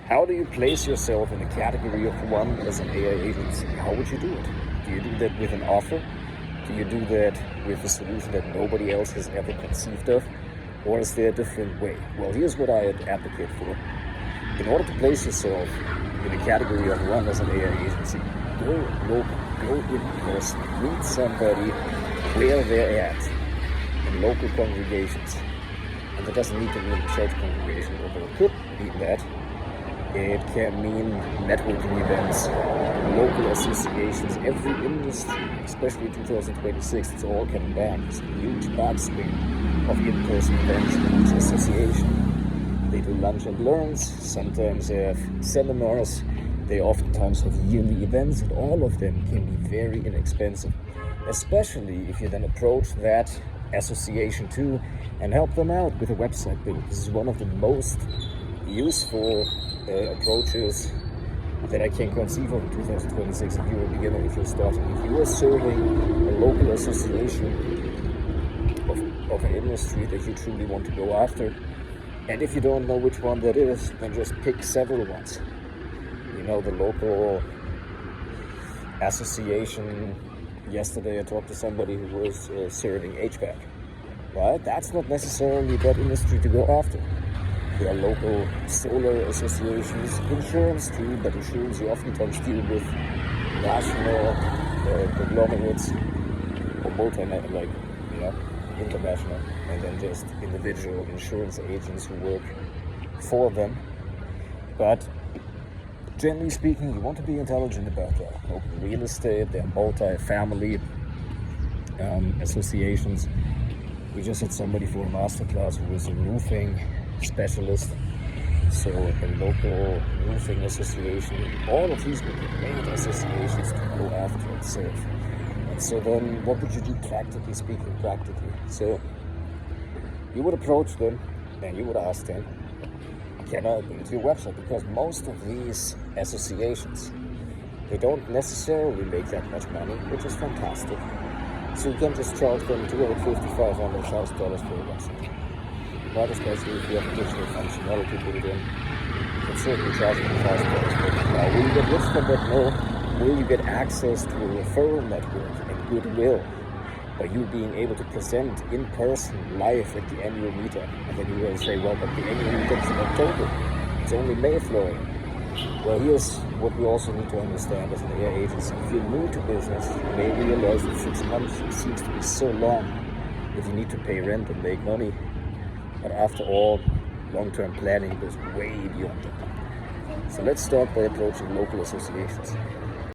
How do you place yourself in the category of one as an AI agency? How would you do it? Do you do that with an offer? Do you do that with a solution that nobody else has ever conceived of? Or is there a different way? Well, here's what I advocate for. In order to place yourself in the category of one as an AI agency, go local, go in person, meet somebody where they're at in local congregations. And that doesn't need to mean a church congregation, although it could mean that. It can mean networking events, local associations, every industry, especially 2026, it's all coming back. It's a huge backswing of in-person events in each association. They do lunch and learns, sometimes they have seminars, they oftentimes have yearly events, and all of them can be very inexpensive, especially if you then approach that association too and help them out with a website build. This is one of the most useful approaches that I can conceive of in 2026 if you're a beginner, if you're starting. If you are serving a local association of an industry that you truly want to go after, and if you don't know which one that is, then just pick several ones. You know, the local association. Yesterday I talked to somebody who was serving HVAC, right? That's not necessarily that industry to go after. There are local solar associations, insurance too, but insurance you oftentimes deal with national conglomerates or international, and then just individual insurance agents who work for them. But generally speaking, you want to be intelligent about that. Local real estate, there are multi-family associations. We just had somebody for a masterclass who was a roofing specialist, so a local roofing association. All of these would be great associations to go after and serve. And so then what would you do practically speaking? So you would approach them and you would ask them, can I build your website? Because most of these associations, they don't necessarily make that much money, which is fantastic. So you can just charge them $250,000, $500,000 for a website. Right, especially if you have additional functionality built in, you can certainly charge them $1,000 for it. Now, will you get rich from that? No. Will you get access to a referral network and goodwill by you being able to present in person, live at the annual meetup? And then you're going to say, well, but the annual meetup's in October. It's only May flowing. Well, here's what we also need to understand as an AI agency. If you're new to business, you may realize that 6 months seems to be so long if you need to pay rent and make money. But after all, long-term planning goes way beyond that. So let's start by approaching local associations.